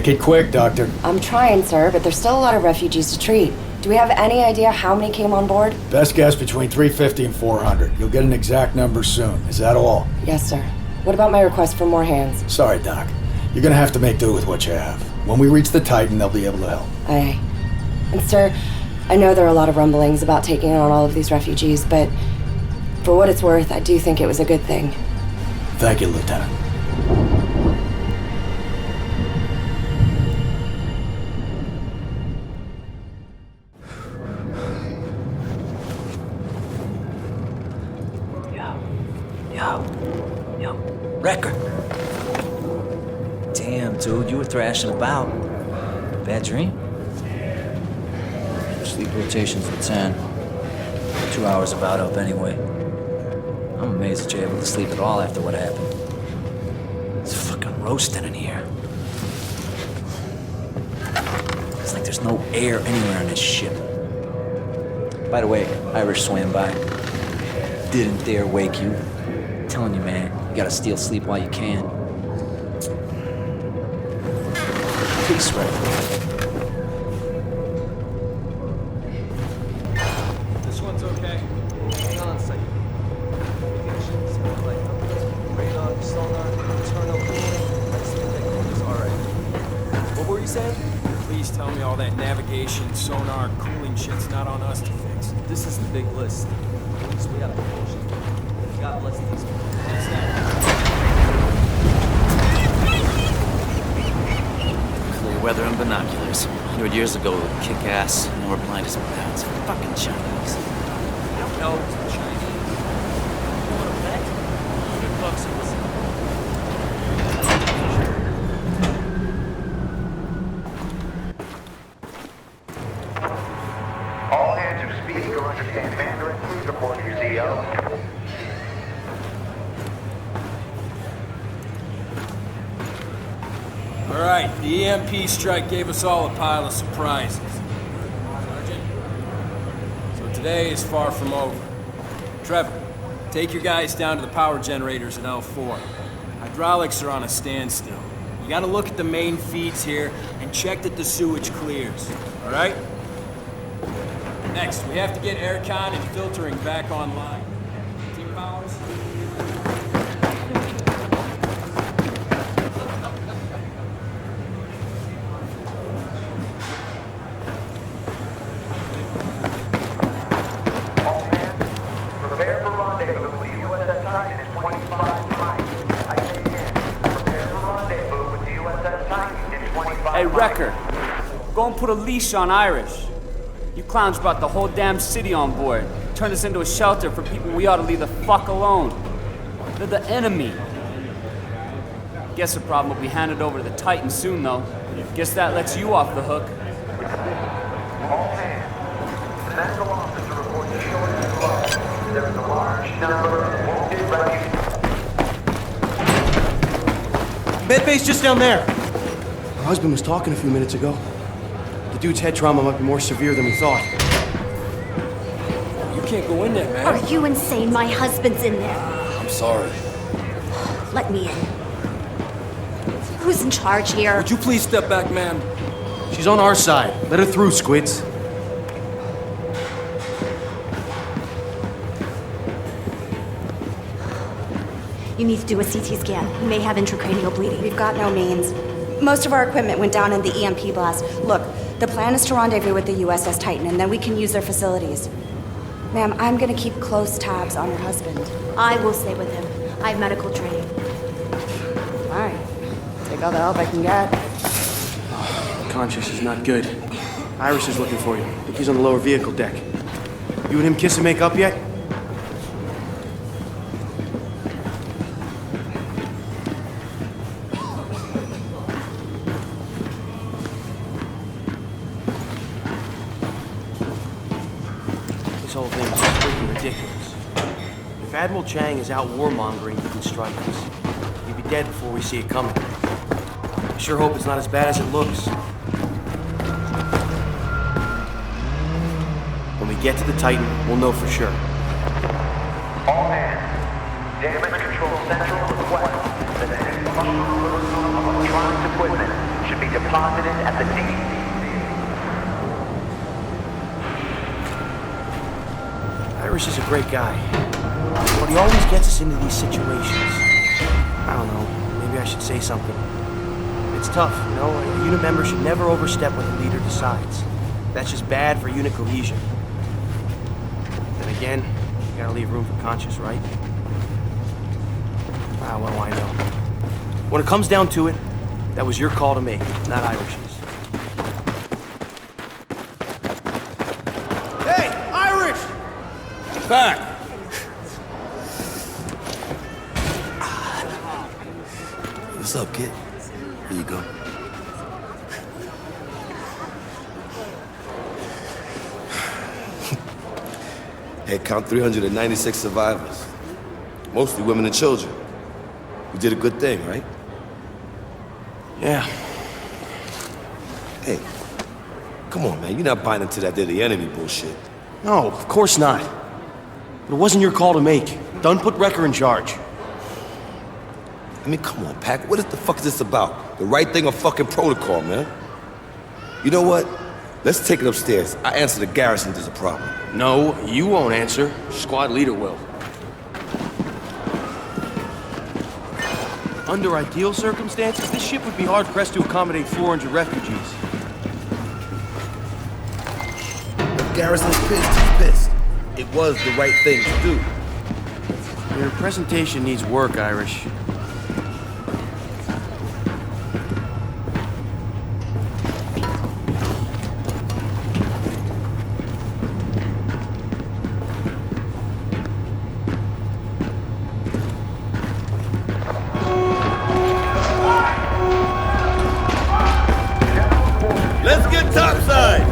Make it quick, Doctor. I'm trying, sir, but there's still a lot of refugees to treat. Do we have any idea how many came on board? Best guess between 350 and 400. You'll get an exact number soon. Is that all? Yes, sir. What about my request for more hands? Sorry, Doc. You're gonna have to make do with what you have. When we reach the Titan, they'll be able to help. Aye. And sir, I know there are a lot of rumblings about taking on all of these refugees, but for what it's worth, I do think it was a good thing. Thank you, Lieutenant. Yo, Wrecker. Damn, dude, you were thrashing about. Bad dream? Sleep rotations at 10. 2 hours about up anyway. I'm amazed that you're able to sleep at all after what happened. It's fucking roasting in here. It's like there's no air anywhere on this ship. By the way, Irish swam by. Didn't dare wake you. I'm telling you, man, you gotta steal sleep while you can. Peace, right? This one's okay. Hang on a second. Radar, sonar, internal cooling. Alright. What were you saying? Please tell me all that navigation, sonar, cooling shit's not on us to fix. This is the big list. So we gotta push it. God bless these people. What's that? Clear weather and binoculars. 100 years ago, we would kick ass, and now we're blind as bats. Fucking Chinese. No, it's Chinese. You want to bet? $100 it was. All hands who speak or understand Mandarin, please report to your CO. All right, the EMP strike gave us all a pile of surprises. Sergeant? So today is far from over. Trevor, take your guys down to the power generators at L4. Hydraulics are on a standstill. You gotta look at the main feeds here and check that the sewage clears, all right? Next, we have to get aircon and filtering back online. Team Powers? All hands, prepare for rendezvous with the USS Titan in 25 miles. I say again, prepare for rendezvous with the USS Titan in 25 Hey, miles. Wrecker, go and put a leash on Irish. You clowns brought the whole damn city on board. Turned us into a shelter for people we ought to leave the fuck alone. They're the enemy. Guess the problem will be handed over to the Titan soon, though. Guess that lets you off the hook. All hands, the medical officer reports a shortage of blood. There is a large number of wounded refugees. Medbay's just down there. My husband was talking a few minutes ago. The dude's head trauma might be more severe than we thought. You can't go in there, man. Are you insane? My husband's in there. I'm sorry. Let me in. Who's in charge here? Would you please step back, ma'am? She's on our side. Let her through, Squids. You need to do a CT scan. You may have intracranial bleeding. We've got no means. Most of our equipment went down in the EMP blast. Look, the plan is to rendezvous with the USS Titan, and then we can use their facilities. Ma'am, I'm gonna keep close tabs on your husband. I will stay with him. I have medical training. All right. Take all the help I can get. Conscious is not good. Iris is looking for you. I think he's on the lower vehicle deck. You and him kiss and make up yet? This whole thing is freaking ridiculous. If Admiral Chang is out warmongering, he can strike us. He'd be dead before we see it coming. I sure hope it's not as bad as it looks. When we get to the Titan, we'll know for sure. All hands, damage control central request that any functional of electronics equipment should be deposited at the DEC. Irish is a great guy, but he always gets us into these situations. I don't know, maybe I should say something. It's tough, you know? A unit member should never overstep what the leader decides. That's just bad for unit cohesion. Then again, you gotta leave room for conscience, right? What do I know? When it comes down to it, that was your call to make, not Irish's. Hey, Irish! Back! What's up, kid? Here you go. Head count 396 survivors. Mostly women and children. We did a good thing, right? Yeah. Hey, come on, man. You're not buying into that they're the enemy bullshit. No, of course not. But it wasn't your call to make. Dunn put Wrecker in charge. I mean, come on, Pac. What the fuck is this about? The right thing or fucking protocol, man? You know what? Let's take it upstairs. I answer the garrison if there's a problem. No, you won't answer. Squad leader will. Under ideal circumstances, this ship would be hard-pressed to accommodate 400 refugees. The garrison's pissed, he's pissed. It was the right thing to do. Your presentation needs work, Irish. Let's get topside!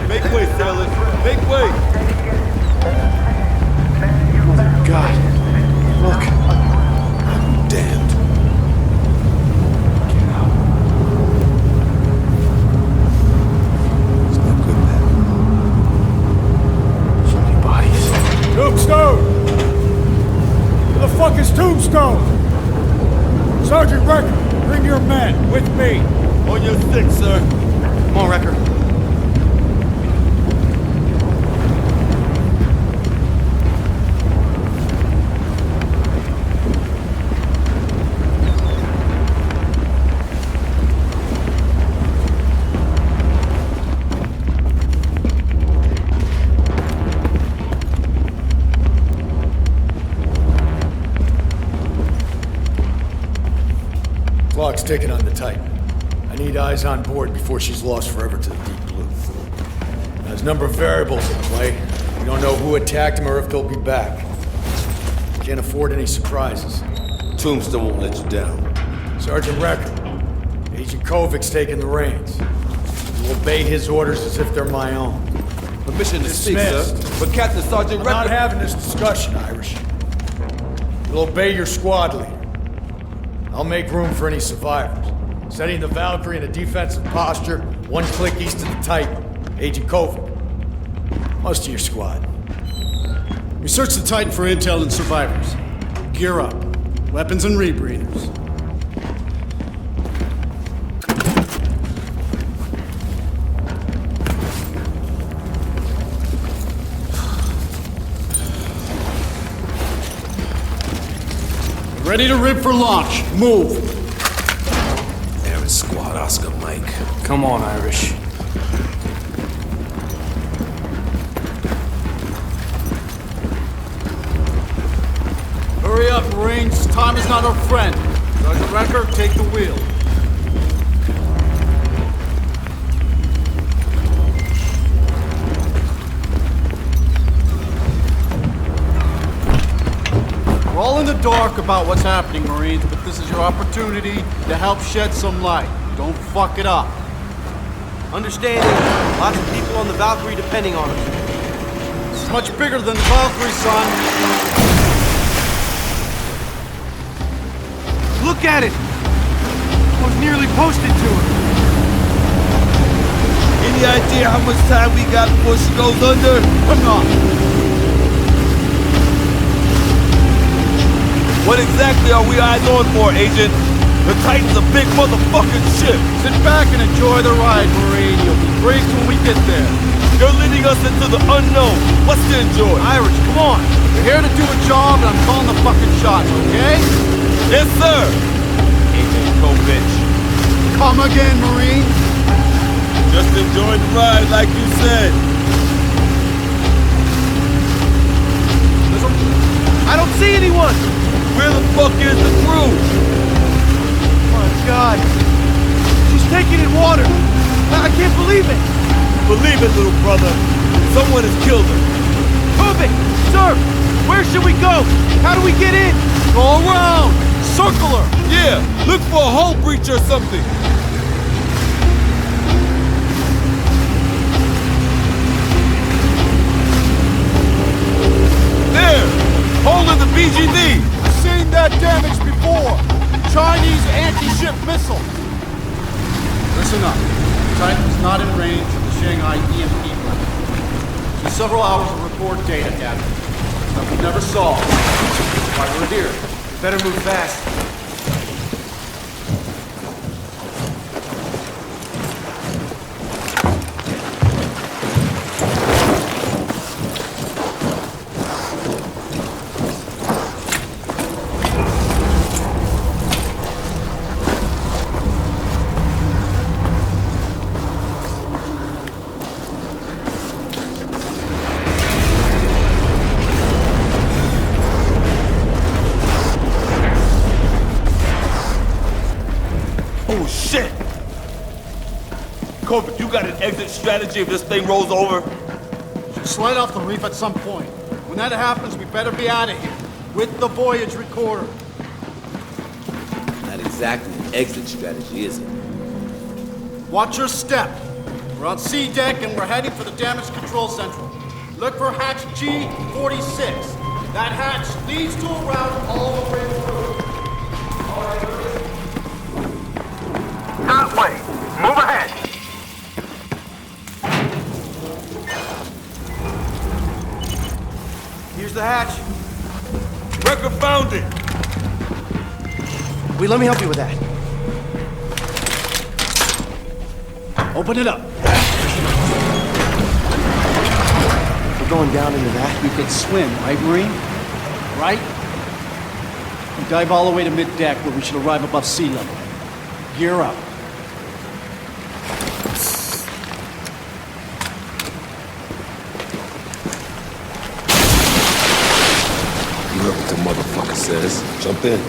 Make way, sailors. Make way! God, look. I'm damned. It's not good, man. So many bodies. Tombstone! Where the fuck is Tombstone? Sergeant Wrecker, bring your men with me. On your six, sir. Come on, Wrecker. Clock's ticking on the Titan. I need eyes on board before she's lost forever to the deep blue. Now, there's a number of variables at play. We don't know who attacked him or if they'll be back. Can't afford any surprises. Tombstone won't let you down. Sergeant Wrecker, Agent Kovic's taking the reins. You'll obey his orders as if they're my own. Permission to speak, sir. Dismissed. But Captain Sergeant I'm not Wrecker... having this discussion, Irish. You'll obey your squad leader. I'll make room for any survivors. Setting the Valkyrie in a defensive posture, one click east of the Titan. Agent Kovic. Most of your squad. We searched the Titan for intel and survivors. Gear up. Weapons and rebreathers. Ready to rip for launch. Move. Aaron Squad, Oscar Mike. Come on, Irish. Hurry up, Marines. Time is not our friend. Sergeant Wrecker, take the wheel. We're all in the dark about what's happening, Marines, but this is your opportunity to help shed some light. Don't fuck it up. Understanding, lots of people on the Valkyrie depending on us. It's much bigger than the Valkyrie, son. Look at it! I was nearly posted to her. Any idea how much time we got before she goes under? I'm not. What exactly are we eyes on for, Agent? The Titan's a big motherfucking ship. Sit back and enjoy the ride, Marine. You'll be briefed when we get there. You're leading us into the unknown. What's to enjoy? Irish, come on. We're here to do a job, and I'm calling the fucking shots, okay? Yes, sir. Agent Kovich. Come again, Marine. Just enjoy the ride like you said. I don't see anyone. Where the fuck is the crew? Oh my God. She's taking in water. I can't believe it. Believe it, little brother. Someone has killed her. Kubik, sir, where should we go? How do we get in? Go around. Circle her. Yeah, look for a hull breach or something. There! Hold of the BGD! I've seen that damage before. Chinese anti-ship missile. Listen up. Titan is not in range of the Shanghai EMP blast. So several hours of record data gathered. Stuff we never saw. That's why we're here. We better move fast. Oh, shit! Corbett, you got an exit strategy if this thing rolls over? She'll slide off the reef at some point. When that happens, we better be out of here. With the voyage recorder. Not exactly an exit strategy, is it? Watch your step. We're on C deck and we're heading for the damage control central. Look for hatch G46. That hatch leads to a route all the way through. That way. Move ahead. Here's the hatch. Record found it! Wait, let me help you with that. Open it up. We're going down into that. You can swim, right, Marine? Right? We dive all the way to mid-deck where we should arrive above sea level. Gear up. You heard what the motherfucker says. Jump in.